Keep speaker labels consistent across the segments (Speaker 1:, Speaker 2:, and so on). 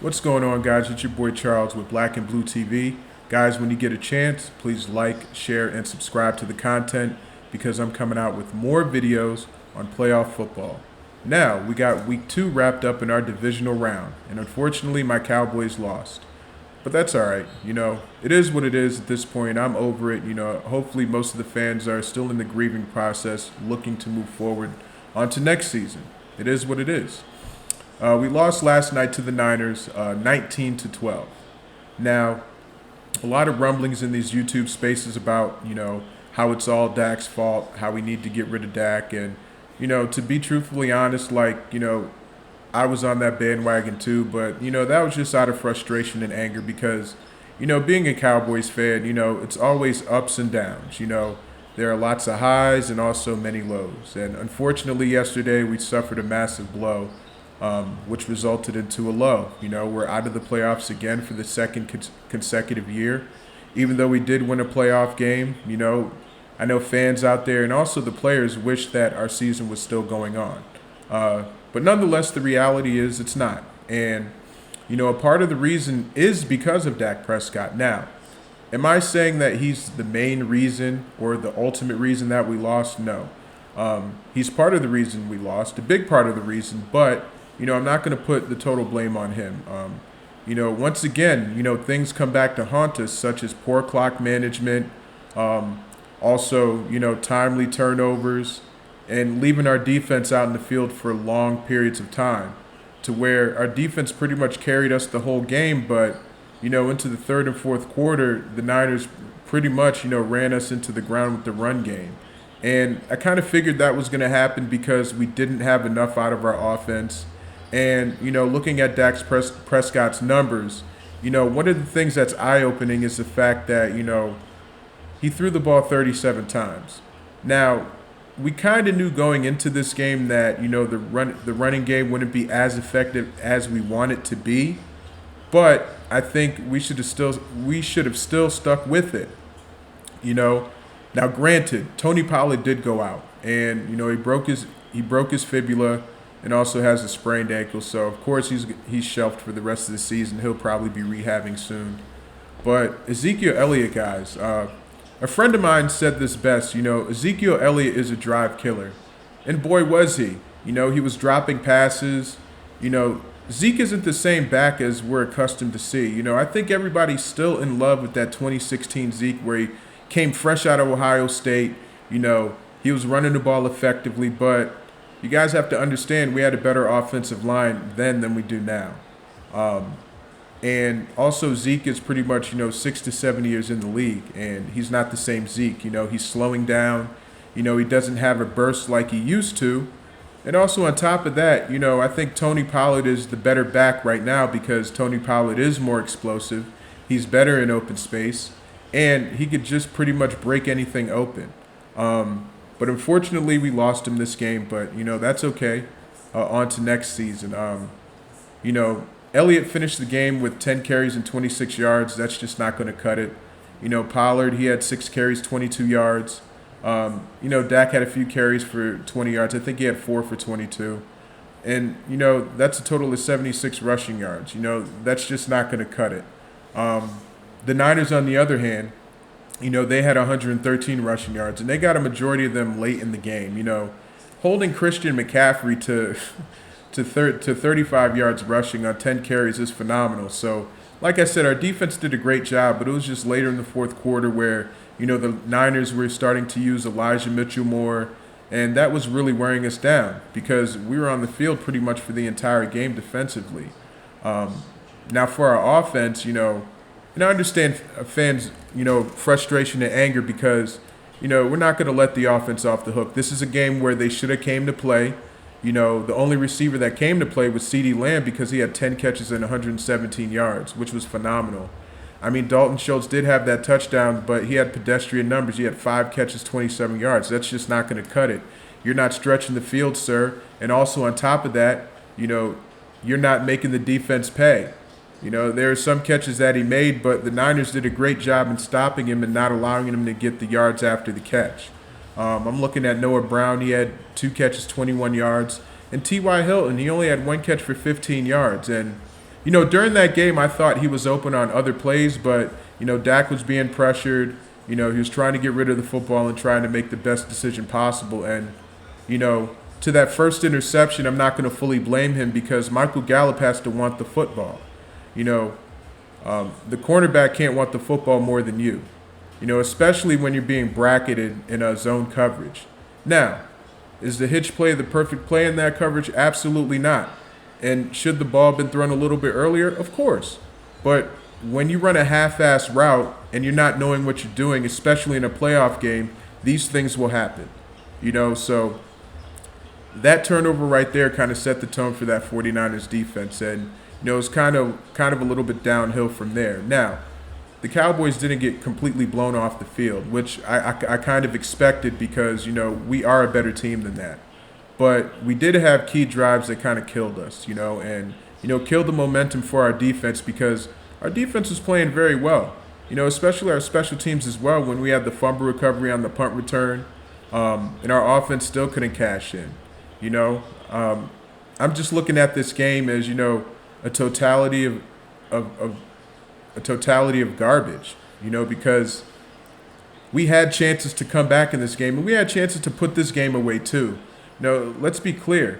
Speaker 1: What's going on, guys? It's your boy Charles with Black and Blue TV. Guys, when you get a chance, please like, share, and subscribe to the content because I'm coming out with more videos on playoff football. Now, we got week 2 wrapped up in our divisional round, and unfortunately, my Cowboys lost. But that's all right. It is what it is at this point. I'm over it. Hopefully, most of the fans are still in the grieving process, looking to move forward onto next season. It is what it is. We lost last night to the Niners, 19-12. Now, a lot of rumblings in these YouTube spaces about, how it's all Dak's fault, how we need to get rid of Dak. And, to be truthfully honest, I was on that bandwagon too. But, that was just out of frustration and anger because, being a Cowboys fan, it's always ups and downs. There are lots of highs and also many lows. And unfortunately, yesterday we suffered a massive blow. Which resulted into a low. We're out of the playoffs again for the second consecutive year. Even though we did win a playoff game, I know fans out there and also the players wish that our season was still going on. But nonetheless, the reality is it's not. And, a part of the reason is because of Dak Prescott. Now, am I saying that he's the main reason or the ultimate reason that we lost? No. He's part of the reason we lost, a big part of the reason, but I'm not going to put the total blame on him. Once again, things come back to haunt us, such as poor clock management, also, timely turnovers, and leaving our defense out in the field for long periods of time, to where our defense pretty much carried us the whole game, but, into the third and fourth quarter, the Niners pretty much, ran us into the ground with the run game. And I kind of figured that was going to happen because we didn't have enough out of our offense. And, looking at Dak Prescott's numbers, one of the things that's eye-opening is the fact that, he threw the ball 37 times. Now, we kind of knew going into this game that, the running game wouldn't be as effective as we want it to be. But I think we should have still stuck with it. Now, granted, Tony Pollard did go out, and he broke his fibula. And also has a sprained ankle, so of course he's shelved for the rest of the season. He'll probably be rehabbing soon. But Ezekiel Elliott, guys, a friend of mine said this best. Ezekiel Elliott is a drive killer, and boy was he. He was dropping passes. Zeke isn't the same back as we're accustomed to see. I think everybody's still in love with that 2016 Zeke where he came fresh out of Ohio State. He was running the ball effectively, but you guys have to understand we had a better offensive line then than we do now. And also Zeke is pretty much, 6 to 7 years in the league, and he's not the same Zeke. He's slowing down. He doesn't have a burst like he used to. And also on top of that, I think Tony Pollard is the better back right now because Tony Pollard is more explosive. He's better in open space, and he could just pretty much break anything open. But unfortunately, we lost him this game, but, that's okay. On to next season. Elliott finished the game with 10 carries and 26 yards. That's just not going to cut it. Pollard, he had 6 carries, 22 yards. Dak had a few carries for 20 yards. I think he had 4 for 22. And, that's a total of 76 rushing yards. That's just not going to cut it. The Niners, on the other hand, they had 113 rushing yards, and they got a majority of them late in the game. Holding Christian McCaffrey to 35 yards rushing on 10 carries is phenomenal. So, like I said, our defense did a great job, but it was just later in the fourth quarter where, the Niners were starting to use Elijah Mitchell more, and that was really wearing us down because we were on the field pretty much for the entire game defensively. Now, for our offense, and I understand fans, frustration and anger because, we're not going to let the offense off the hook. This is a game where they should have came to play. The only receiver that came to play was CeeDee Lamb because he had 10 catches and 117 yards, which was phenomenal. I mean, Dalton Schultz did have that touchdown, but he had pedestrian numbers. He had 5 catches, 27 yards. That's just not going to cut it. You're not stretching the field, sir. And also on top of that, you're not making the defense pay. There are some catches that he made, but the Niners did a great job in stopping him and not allowing him to get the yards after the catch. I'm looking at Noah Brown. He had 2 catches, 21 yards. And T.Y. Hilton, he only had 1 catch for 15 yards. And, During that game, I thought he was open on other plays, but, Dak was being pressured. He was trying to get rid of the football and trying to make the best decision possible. And, to that first interception, I'm not going to fully blame him because Michael Gallup has to want the football. You know, the cornerback can't want the football more than you, especially when you're being bracketed in a zone coverage. Now, is the hitch play the perfect play in that coverage? Absolutely not. And should the ball have been thrown a little bit earlier? Of course. But when you run a half-ass route and you're not knowing what you're doing, especially in a playoff game, these things will happen. So that turnover right there kind of set the tone for that 49ers defense. And, it was kind of a little bit downhill from there. Now, the Cowboys didn't get completely blown off the field, which I kind of expected because, we are a better team than that. But we did have key drives that kind of killed us, and, killed the momentum for our defense because our defense was playing very well, especially our special teams as well when we had the fumble recovery on the punt return, and our offense still couldn't cash in, I'm just looking at this game as, a totality of garbage, because we had chances to come back in this game, and we had chances to put this game away too. Let's be clear.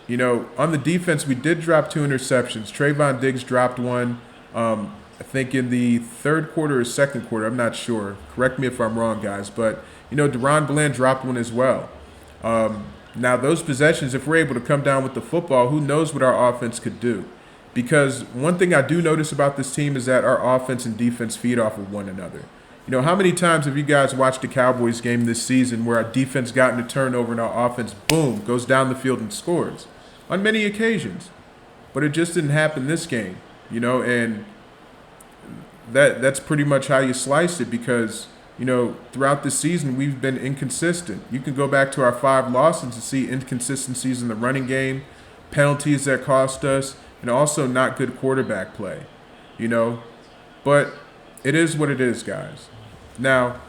Speaker 1: On the defense, we did drop 2 interceptions. Trayvon Diggs dropped one, I think in the third quarter or second quarter. I'm not sure. Correct me if I'm wrong, guys. But, Deron Bland dropped one as well. Now, those possessions, if we're able to come down with the football, who knows what our offense could do. Because one thing I do notice about this team is that our offense and defense feed off of one another. How many times have you guys watched the Cowboys game this season where our defense got in a turnover and our offense, boom, goes down the field and scores? On many occasions. But it just didn't happen this game, and that's pretty much how you slice it because, throughout the season we've been inconsistent. You can go back to our 5 losses and see inconsistencies in the running game, penalties that cost us, and also not good quarterback play, But it is what it is, guys. Now,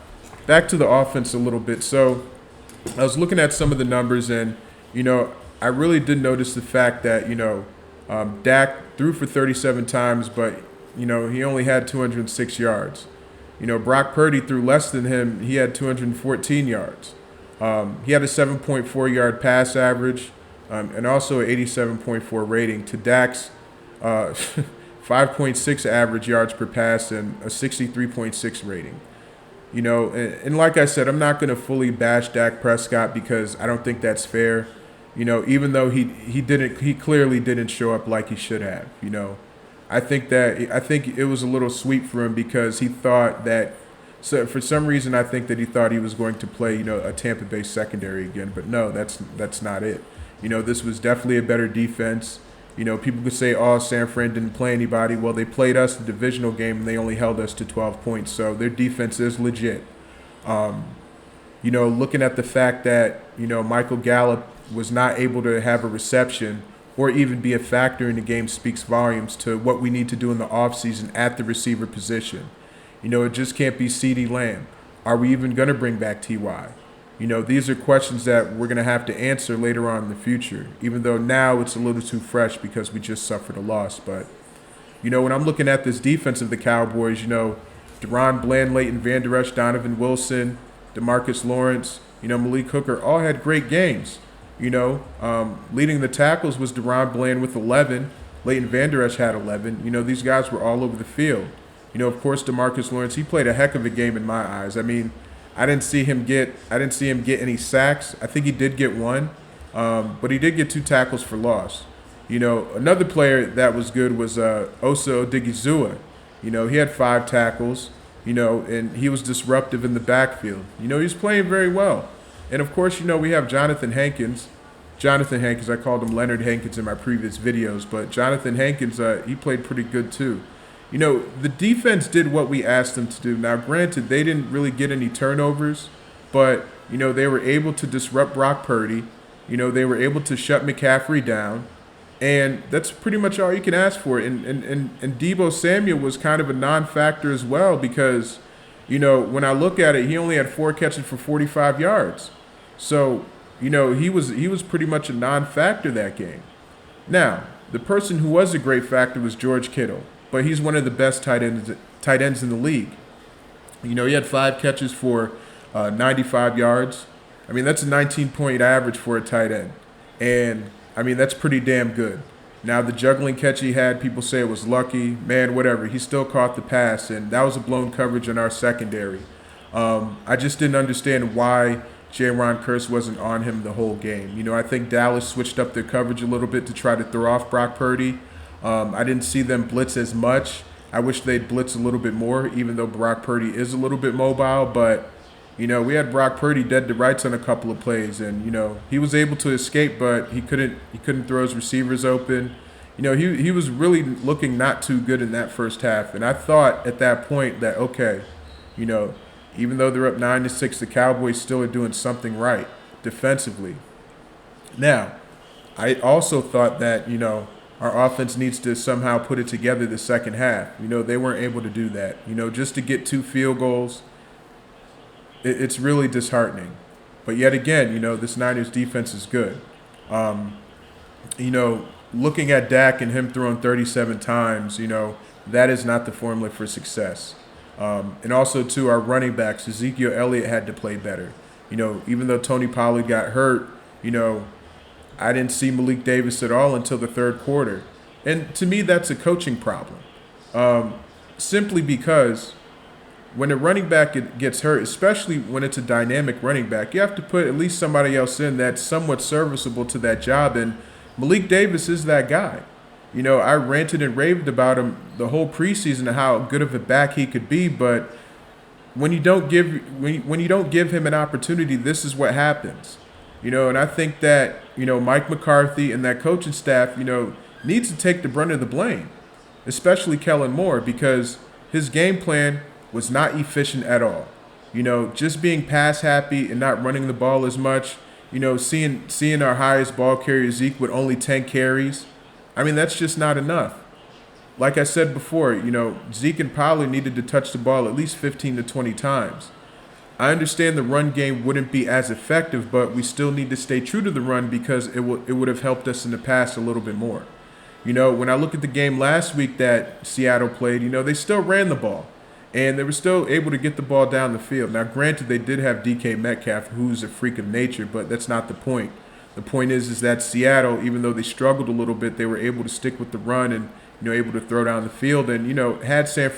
Speaker 1: back to the offense a little bit. So I was looking at some of the numbers and, I really did notice the fact that, Dak threw for 37 times, but, he only had 206 yards. Brock Purdy threw less than him. He had 214 yards. He had a 7.4 yard pass average. And also an 87.4 rating to Dak's 5.6 average yards per pass and a 63.6 rating. And like I said, I'm not going to fully bash Dak Prescott because I don't think that's fair. Even though he clearly didn't show up like he should have. I think it was a little sweet for him because he thought that. So for some reason, I think that he thought he was going to play, a Tampa Bay secondary again. But no, that's not it. This was definitely a better defense. People could say, oh, San Fran didn't play anybody. Well, they played us the divisional game, and they only held us to 12 points. So their defense is legit. Looking at the fact that, Michael Gallup was not able to have a reception or even be a factor in the game speaks volumes to what we need to do in the offseason at the receiver position. It just can't be CeeDee Lamb. Are we even going to bring back T.Y.? These are questions that we're going to have to answer later on in the future, even though now it's a little too fresh because we just suffered a loss. But, when I'm looking at this defense of the Cowboys, Deron Bland, Leighton Vander Esch, Donovan Wilson, DeMarcus Lawrence, Malik Hooker all had great games. Leading the tackles was Deron Bland with 11. Leighton Vander Esch had 11. These guys were all over the field. Of course, DeMarcus Lawrence, he played a heck of a game in my eyes. I mean, I didn't see him get any sacks. I think he did get one, but he did get 2 tackles for loss. Another player that was good was Osa Odigizua. He had 5 tackles, and he was disruptive in the backfield. He was playing very well. And, of course, we have Jonathan Hankins. I called him Leonard Hankins in my previous videos, but Jonathan Hankins, he played pretty good too. The defense did what we asked them to do. Now, granted, they didn't really get any turnovers, but, they were able to disrupt Brock Purdy. They were able to shut McCaffrey down. And that's pretty much all you can ask for. And Deebo Samuel was kind of a non-factor as well because, when I look at it, he only had 4 catches for 45 yards. So, he was pretty much a non-factor that game. Now, The person who was a great factor was George Kittle, but he's one of the best tight ends in the league. He had 5 catches for 95 yards. I mean, that's a 19-point average for a tight end. And, I mean, that's pretty damn good. Now, the juggling catch he had, people say it was lucky. Man, whatever. He still caught the pass, and that was a blown coverage in our secondary. I just didn't understand why Jaron Kearse wasn't on him the whole game. I think Dallas switched up their coverage a little bit to try to throw off Brock Purdy. I didn't see them blitz as much. I wish they'd blitz a little bit more, even though Brock Purdy is a little bit mobile. But, we had Brock Purdy dead to rights on a couple of plays. And, he was able to escape, but he couldn't throw his receivers open. He was really looking not too good in that first half. And I thought at that point that, okay, even though they're up 9-6, the Cowboys still are doing something right defensively. Now, I also thought that, our offense needs to somehow put it together the second half. They weren't able to do that. Just to get 2 field goals, it's really disheartening. But yet again, this Niners defense is good. Looking at Dak and him throwing 37 times, that is not the formula for success. And also, too, our running backs, Ezekiel Elliott had to play better. Even though Tony Pollard got hurt, I didn't see Malik Davis at all until the third quarter. And to me, that's a coaching problem. Simply because when a running back gets hurt, especially when it's a dynamic running back, you have to put at least somebody else in that's somewhat serviceable to that job. And Malik Davis is that guy. I ranted and raved about him the whole preseason of how good of a back he could be, but when you don't give him an opportunity, this is what happens. And I think that, Mike McCarthy and that coaching staff, needs to take the brunt of the blame, especially Kellen Moore, because his game plan was not efficient at all. Just being pass happy and not running the ball as much, seeing our highest ball carrier, Zeke, with only 10 carries. I mean, that's just not enough. Like I said before, Zeke and Pollard needed to touch the ball at least 15 to 20 times. I understand the run game wouldn't be as effective, but we still need to stay true to the run because it would have helped us in the past a little bit more. When I look at the game last week that Seattle played, they still ran the ball, and they were still able to get the ball down the field. Now, granted, they did have DK Metcalf, who's a freak of nature, but that's not the point. The point is that Seattle, even though they struggled a little bit, they were able to stick with the run and able to throw down the field, and had San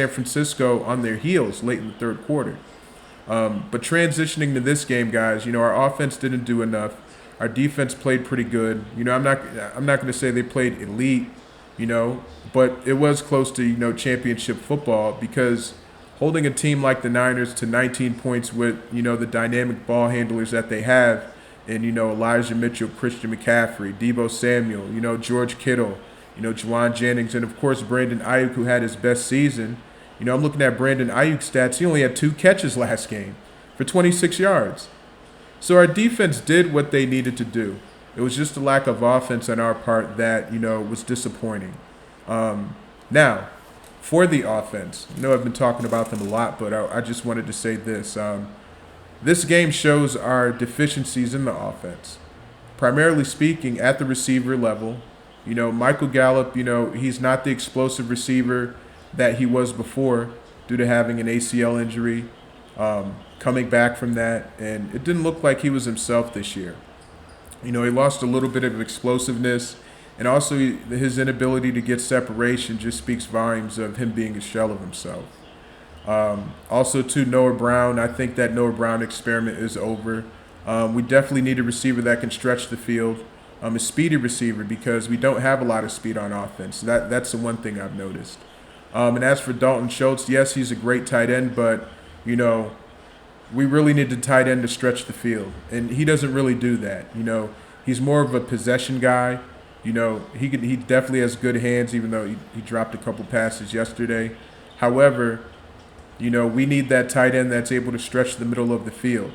Speaker 1: Francisco on their heels late in the third quarter. But transitioning to this game, guys, our offense didn't do enough. Our defense played pretty good. I'm not going to say they played elite, but it was close to championship football because holding a team like the Niners to 19 points with the dynamic ball handlers that they have. And, Elijah Mitchell, Christian McCaffrey, Deebo Samuel, George Kittle, Juwan Jennings, and, of course, Brandon Ayuk, who had his best season. I'm looking at Brandon Ayuk's stats. He only had 2 catches last game for 26 yards. So our defense did what they needed to do. It was just a lack of offense on our part that, was disappointing. Now, for the offense, I've been talking about them a lot, but I just wanted to say this. This game shows our deficiencies in the offense. Primarily speaking, at the receiver level, Michael Gallup, he's not the explosive receiver that he was before due to having an ACL injury, coming back from that, and it didn't look like he was himself this year. He lost a little bit of explosiveness, and also his inability to get separation just speaks volumes of him being a shell of himself. Also, too, Noah Brown. I think that Noah Brown experiment is over. We definitely need a receiver that can stretch the field, a speedy receiver, because we don't have a lot of speed on offense. That's the one thing I've noticed. And as for Dalton Schultz, yes, he's a great tight end, but, we really need the tight end to stretch the field. And he doesn't really do that. He's more of a possession guy. He definitely has good hands, even though he dropped a couple passes yesterday. However, we need that tight end that's able to stretch the middle of the field.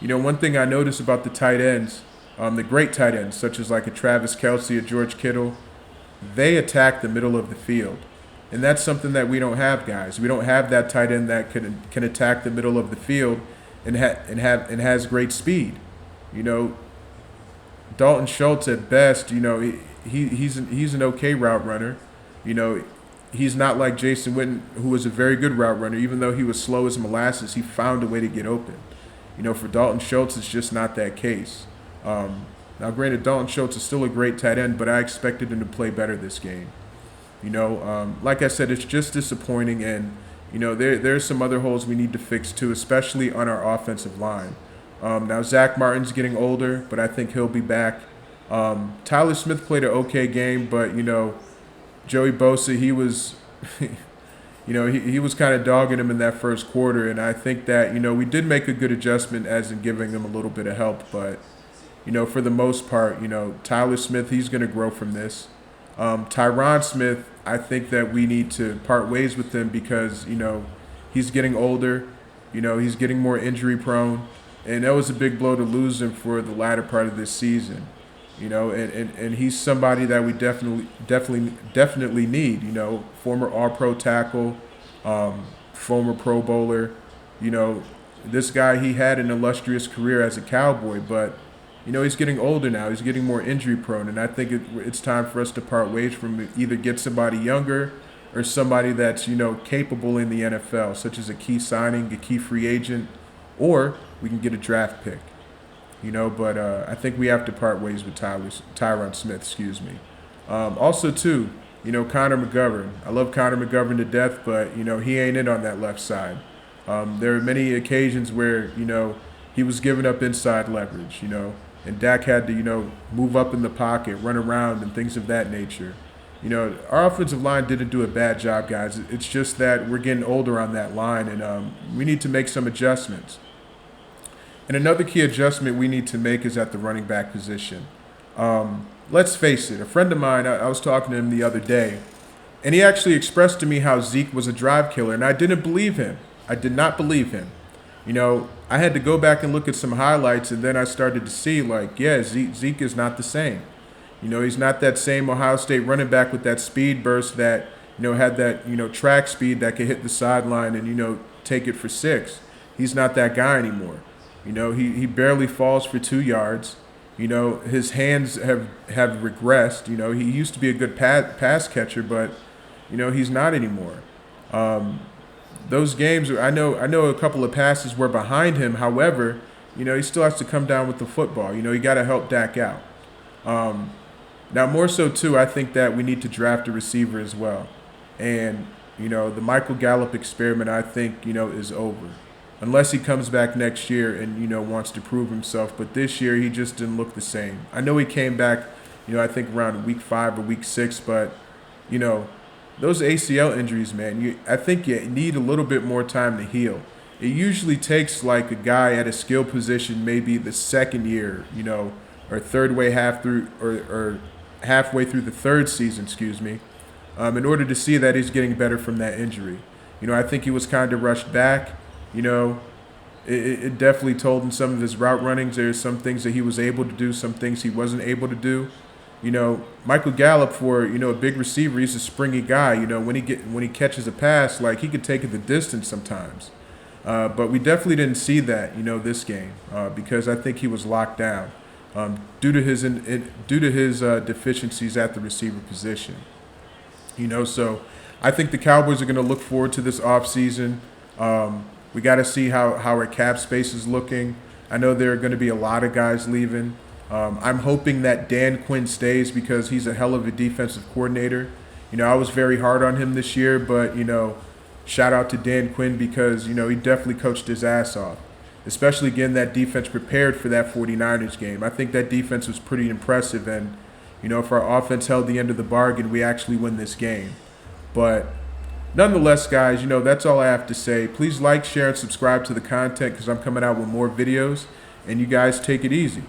Speaker 1: One thing I notice about the tight ends, the great tight ends, such as like a Travis Kelce or George Kittle, they attack the middle of the field. And that's something that we don't have, guys. We don't have that tight end that can attack the middle of the field and has great speed. Dalton Schultz at best, he's an okay route runner. You know, he's not like Jason Witten, who was a very good route runner. Even though he was slow as molasses, he found a way to get open. You know, for Dalton Schultz, it's just not that case. Now, granted, Dalton Schultz is still a great tight end, but I expected him to play better this game. You know, like I said, it's just disappointing, and you know, there's some other holes we need to fix too, especially on our offensive line. Now, Zach Martin's getting older, but I think he'll be back. Tyler Smith played an okay game, but you know, Joey Bosa, he was, you know, he was kind of dogging him in that first quarter, and I think that, you know, we did make a good adjustment as in giving him a little bit of help, but you know, for the most part, you know, Tyler Smith, he's going to grow from this. Tyron Smith, I think that we need to part ways with him because, you know, he's getting older, you know, he's getting more injury prone, and that was a big blow to lose him for the latter part of this season. You know, and he's somebody that we definitely need. You know, former All-Pro tackle, former Pro Bowler. You know, this guy, he had an illustrious career as a Cowboy, but you know, he's getting older now. He's getting more injury prone, and I think it's time for us to part ways from him. Either get somebody younger or somebody that's, you know, capable in the NFL, such as a key signing, a key free agent, or we can get a draft pick. You know, but I think we have to part ways with Tyron Smith, excuse me. Also, too, you know, Connor McGovern. I love Connor McGovern to death, but, you know, he ain't it on that left side. There are many occasions where, you know, he was giving up inside leverage, you know, and Dak had to, you know, move up in the pocket, run around, and things of that nature. You know, our offensive line didn't do a bad job, guys. It's just that we're getting older on that line, and we need to make some adjustments. And another key adjustment we need to make is at the running back position. Let's face it, a friend of mine, I was talking to him the other day, and he actually expressed to me how Zeke was a drive killer, and I didn't believe him. I did not believe him. You know, I had to go back and look at some highlights, and then I started to see, like, yeah, Zeke is not the same. You know, he's not that same Ohio State running back with that speed burst that, you know, had that, you know, track speed that could hit the sideline and, you know, take it for 6. He's not that guy anymore. You know, he barely falls for 2 yards. You know, his hands have regressed. You know, he used to be a good pass catcher, but, you know, he's not anymore. Those games, I know a couple of passes were behind him. However, you know, he still has to come down with the football. You know, you got to help Dak out. Now, more so, too, I think that we need to draft a receiver as well. And, you know, the Michael Gallup experiment, I think, you know, is over. Unless he comes back next year and, you know, wants to prove himself. But this year, he just didn't look the same. I know he came back, you know, I think around week 5 or week 6. But, you know, those ACL injuries, man, I think you need a little bit more time to heal. It usually takes, like, a guy at a skill position maybe the second year, you know, or halfway through the third season, excuse me, in order to see that he's getting better from that injury. You know, I think he was kind of rushed back. You know, it definitely told in some of his route runnings. There's some things that he was able to do, some things he wasn't able to do. You know, Michael Gallup, for, you know, a big receiver, he's a springy guy. You know, when he catches a pass, like, he could take it the distance sometimes. But we definitely didn't see that, you know, this game because I think he was locked down due to his deficiencies at the receiver position. You know, so I think the Cowboys are going to look forward to this offseason. We got to see how our cap space is looking. I know there are going to be a lot of guys leaving. I'm hoping that Dan Quinn stays because he's a hell of a defensive coordinator. You know, I was very hard on him this year, but, you know, shout out to Dan Quinn because, you know, he definitely coached his ass off, especially getting that defense prepared for that 49ers game. I think that defense was pretty impressive, and, you know, if our offense held the end of the bargain, we actually win this game. But nonetheless, guys, you know, that's all I have to say. Please like, share, and subscribe to the content because I'm coming out with more videos, and you guys take it easy.